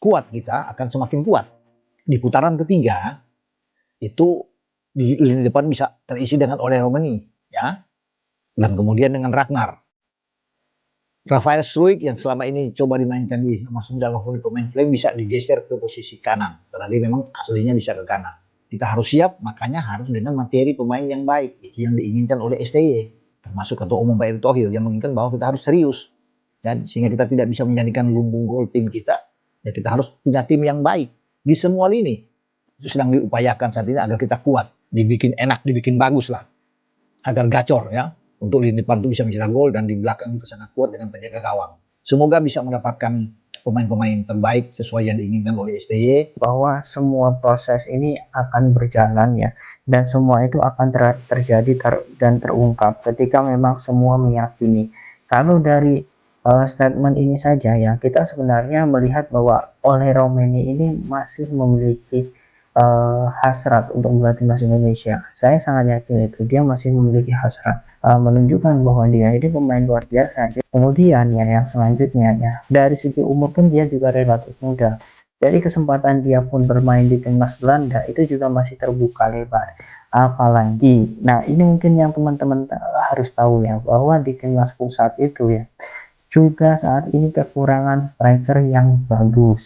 kuat kita akan semakin kuat. Di putaran ketiga itu di lini depan bisa terisi dengan Ole Romeni, ya, dan kemudian dengan Ragnar. Rafael Struijk yang selama ini coba dimainkan di nomor 9 maupun pemain playing bisa digeser ke posisi kanan, karena dia memang aslinya bisa ke kanan. Kita harus siap, makanya harus dengan materi pemain yang baik, itu yang diinginkan oleh STY, termasuk Ketua Umum Pak Erick Thohir yang menginginkan bahwa kita harus serius, dan sehingga kita tidak bisa menjadikan lumbung gol tim kita, ya kita harus punya tim yang baik di semua lini. Itu sedang diupayakan saat ini agar kita kuat, dibikin enak, dibikin bagus lah, agar gacor ya. Untuk lini depan itu bisa mencetak gol dan di belakang itu sangat kuat dengan penjaga gawang. Semoga bisa mendapatkan pemain-pemain terbaik sesuai yang diinginkan oleh STY. Bahwa semua proses ini akan berjalan ya, dan semua itu akan terjadi dan terungkap ketika memang semua meyakini. Kalau dari statement ini saja ya, kita sebenarnya melihat bahwa Ole Romeni ini masih memiliki hasrat untuk membuat timnas Indonesia. Saya sangat yakin itu dia masih memiliki hasrat, menunjukkan bahwa dia ini pemain luar biasa. Kemudian ya yang selanjutnya ya, dari segi umur pun dia juga relatif muda. Jadi kesempatan dia pun bermain di timnas Belanda itu juga masih terbuka lebar. Apalagi, nah ini mungkin yang teman-teman harus tahu ya, bahwa di timnas pusat itu ya juga saat ini kekurangan striker yang bagus.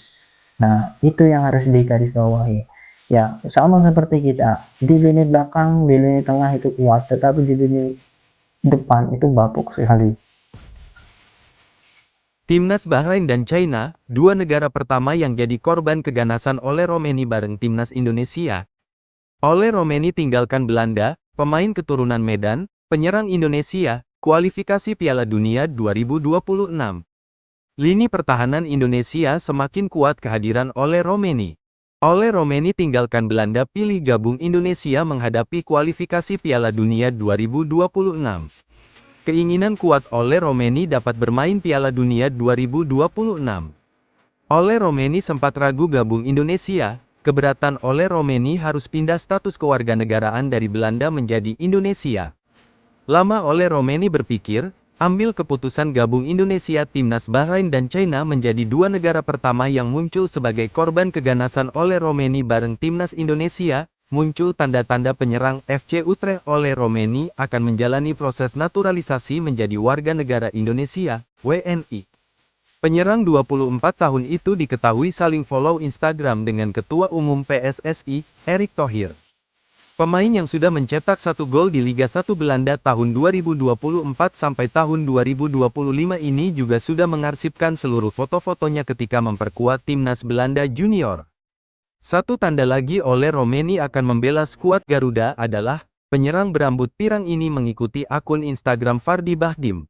Nah itu yang harus digarisbawahi. Ya, sama seperti kita, di lini belakang, di lini tengah itu kuat, tetapi di lini depan itu bapuk sekali. Timnas Bahrain dan China, dua negara pertama yang jadi korban keganasan Ole Romeni bareng Timnas Indonesia. Ole Romeni tinggalkan Belanda, pemain keturunan Medan, penyerang Indonesia, kualifikasi Piala Dunia 2026. Lini pertahanan Indonesia semakin kuat kehadiran Ole Romeni. Ole Romeni tinggalkan Belanda pilih gabung Indonesia menghadapi kualifikasi Piala Dunia 2026. Keinginan kuat Ole Romeni dapat bermain Piala Dunia 2026. Ole Romeni sempat ragu gabung Indonesia, keberatan Ole Romeni harus pindah status kewarganegaraan dari Belanda menjadi Indonesia. Lama Ole Romeni berpikir, ambil keputusan gabung Indonesia. Timnas Bahrain dan China menjadi dua negara pertama yang muncul sebagai korban keganasan Ole Romeni bareng Timnas Indonesia. Muncul tanda-tanda penyerang FC Utrecht Ole Romeni akan menjalani proses naturalisasi menjadi warga negara Indonesia, WNI. Penyerang 24 tahun itu diketahui saling follow Instagram dengan Ketua Umum PSSI, Erick Thohir. Pemain yang sudah mencetak 1 gol di Liga 1 Belanda tahun 2024 sampai tahun 2025 ini juga sudah mengarsipkan seluruh foto-fotonya ketika memperkuat timnas Belanda junior. Satu tanda lagi Ole Romeni akan membela skuad Garuda adalah, penyerang berambut pirang ini mengikuti akun Instagram Fardi Bahdim.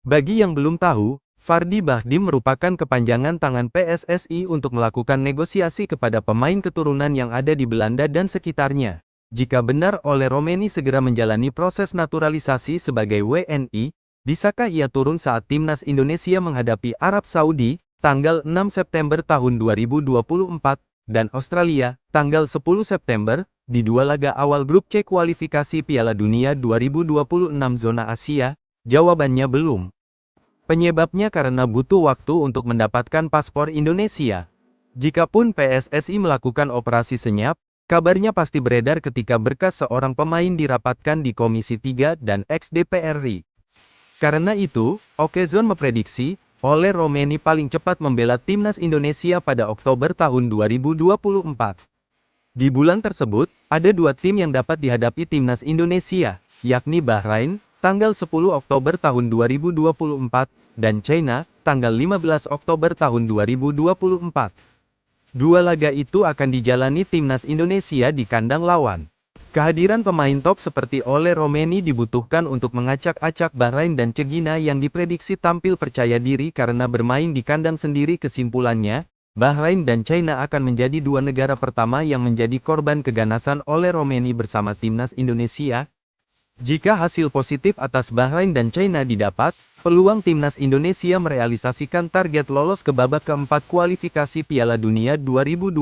Bagi yang belum tahu, Fardi Bahdim merupakan kepanjangan tangan PSSI untuk melakukan negosiasi kepada pemain keturunan yang ada di Belanda dan sekitarnya. Jika benar Ole Romeni segera menjalani proses naturalisasi sebagai WNI, bisakah ia turun saat timnas Indonesia menghadapi Arab Saudi, tanggal 6 September tahun 2024, dan Australia, tanggal 10 September, di dua laga awal grup C kualifikasi Piala Dunia 2026 zona Asia? Jawabannya belum. Penyebabnya karena butuh waktu untuk mendapatkan paspor Indonesia. Jikapun PSSI melakukan operasi senyap, kabarnya pasti beredar ketika berkas seorang pemain dirapatkan di Komisi 3 dan ex-DPR RI. Karena itu, Okezone memprediksi, Ole Romeni paling cepat membela timnas Indonesia pada Oktober tahun 2024. Di bulan tersebut, ada dua tim yang dapat dihadapi timnas Indonesia, yakni Bahrain, tanggal 10 Oktober tahun 2024, dan China, tanggal 15 Oktober tahun 2024. Dua laga itu akan dijalani timnas Indonesia di kandang lawan. Kehadiran pemain top seperti Ole Romeni dibutuhkan untuk mengacak-acak Bahrain dan China yang diprediksi tampil percaya diri karena bermain di kandang sendiri. Kesimpulannya, Bahrain dan China akan menjadi dua negara pertama yang menjadi korban keganasan Ole Romeni bersama timnas Indonesia. Jika hasil positif atas Bahrain dan China didapat, peluang timnas Indonesia merealisasikan target lolos ke babak keempat kualifikasi Piala Dunia 2026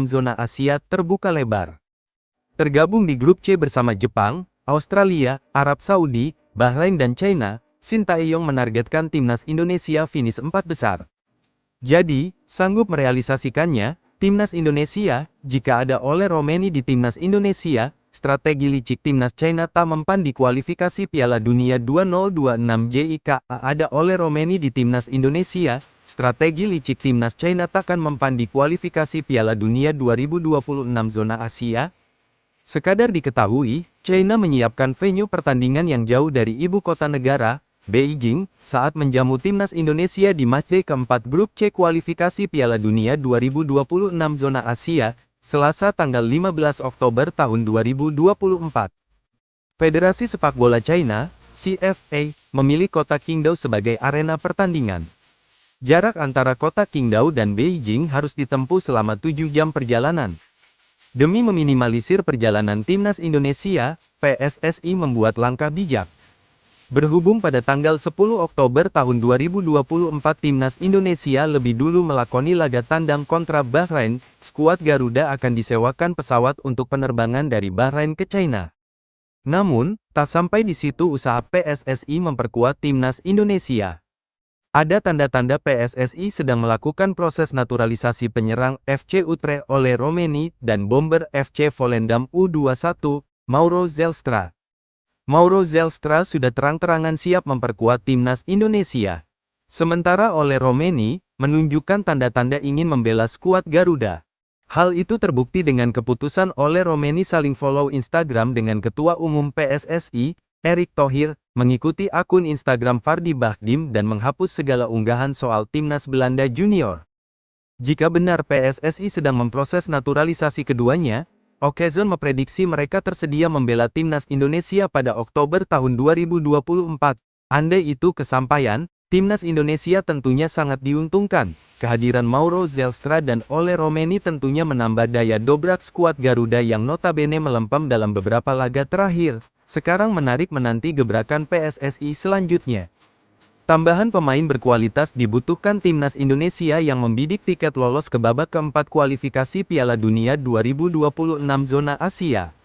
zona Asia terbuka lebar. Tergabung di grup C bersama Jepang, Australia, Arab Saudi, Bahrain dan China, Sintayong menargetkan timnas Indonesia finish 4 besar. Jadi, sanggup merealisasikannya, Timnas Indonesia, jika ada Ole Romeni di Timnas Indonesia, strategi licik Timnas China tak mempan di kualifikasi Piala Dunia 2026 JIKA ada Ole Romeni di Timnas Indonesia, strategi licik Timnas China takkan mempan di kualifikasi Piala Dunia 2026 zona Asia. Sekadar diketahui, China menyiapkan venue pertandingan yang jauh dari ibu kota negara, Beijing, saat menjamu Timnas Indonesia di matchday keempat grup C kualifikasi Piala Dunia 2026 zona Asia, Selasa tanggal 15 Oktober tahun 2024. Federasi Sepak Bola China, CFA, memilih kota Qingdao sebagai arena pertandingan. Jarak antara kota Qingdao dan Beijing harus ditempuh selama 7 jam perjalanan. Demi meminimalisir perjalanan Timnas Indonesia, PSSI membuat langkah bijak. Berhubung pada tanggal 10 Oktober tahun 2024 Timnas Indonesia lebih dulu melakoni laga tandang kontra Bahrain, skuad Garuda akan disewakan pesawat untuk penerbangan dari Bahrain ke China. Namun, tak sampai di situ usaha PSSI memperkuat Timnas Indonesia. Ada tanda-tanda PSSI sedang melakukan proses naturalisasi penyerang FC Utrecht Ole Romeni dan bomber FC Volendam U21, Mauro Zelstra. Mauro Zelstra sudah terang-terangan siap memperkuat Timnas Indonesia. Sementara Ole Romeni, menunjukkan tanda-tanda ingin membela skuad Garuda. Hal itu terbukti dengan keputusan Ole Romeni saling follow Instagram dengan Ketua Umum PSSI, Erick Thohir, mengikuti akun Instagram Fardi Bahdim dan menghapus segala unggahan soal Timnas Belanda Junior. Jika benar PSSI sedang memproses naturalisasi keduanya, Okezon memprediksi mereka tersedia membela Timnas Indonesia pada Oktober tahun 2024. Andai itu kesampaian, Timnas Indonesia tentunya sangat diuntungkan. Kehadiran Mauro Zelstra dan Ole Romeni tentunya menambah daya dobrak skuad Garuda yang notabene melempem dalam beberapa laga terakhir. Sekarang menarik menanti gebrakan PSSI selanjutnya. Tambahan pemain berkualitas dibutuhkan Timnas Indonesia yang membidik tiket lolos ke babak keempat kualifikasi Piala Dunia 2026 zona Asia.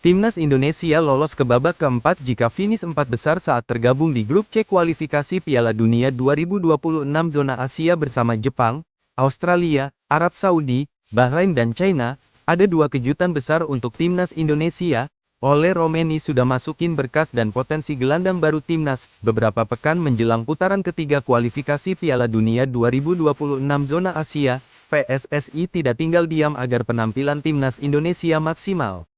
Timnas Indonesia lolos ke babak keempat jika finish 4 besar saat tergabung di grup C kualifikasi Piala Dunia 2026 zona Asia bersama Jepang, Australia, Arab Saudi, Bahrain dan China. Ada dua kejutan besar untuk Timnas Indonesia. Ole Romeni sudah masukin berkas dan potensi gelandang baru Timnas, beberapa pekan menjelang putaran ketiga kualifikasi Piala Dunia 2026 zona Asia, PSSI tidak tinggal diam agar penampilan Timnas Indonesia maksimal.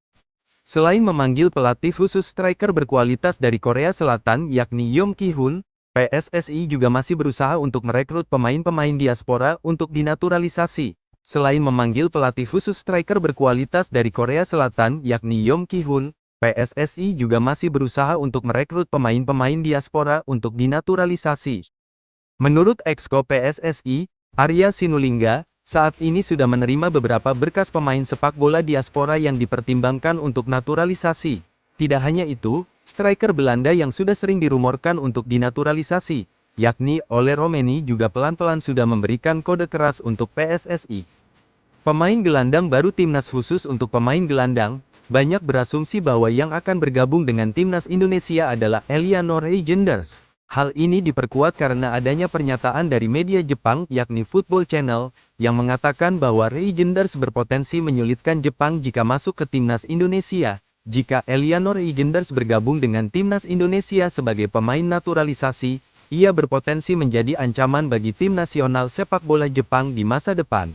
Selain memanggil pelatih khusus striker berkualitas dari Korea Selatan yakni Yong Ki-hun, PSSI juga masih berusaha untuk merekrut pemain-pemain diaspora untuk dinaturalisasi. Selain memanggil pelatih khusus striker berkualitas dari Korea Selatan yakni Yong Ki-hun, PSSI juga masih berusaha untuk merekrut pemain-pemain diaspora untuk dinaturalisasi. Menurut Exco PSSI, Arya Sinulinga, saat ini sudah menerima beberapa berkas pemain sepak bola diaspora yang dipertimbangkan untuk naturalisasi. Tidak hanya itu, striker Belanda yang sudah sering dirumorkan untuk dinaturalisasi, yakni Ole Romeni juga pelan-pelan sudah memberikan kode keras untuk PSSI. Pemain gelandang baru Timnas khusus untuk pemain gelandang, banyak berasumsi bahwa yang akan bergabung dengan Timnas Indonesia adalah Elianor Reijenders. Hal ini diperkuat karena adanya pernyataan dari media Jepang yakni Football Channel, yang mengatakan bahwa Reijenders berpotensi menyulitkan Jepang jika masuk ke Timnas Indonesia. Jika Elianor Reijenders bergabung dengan Timnas Indonesia sebagai pemain naturalisasi, ia berpotensi menjadi ancaman bagi tim nasional sepak bola Jepang di masa depan.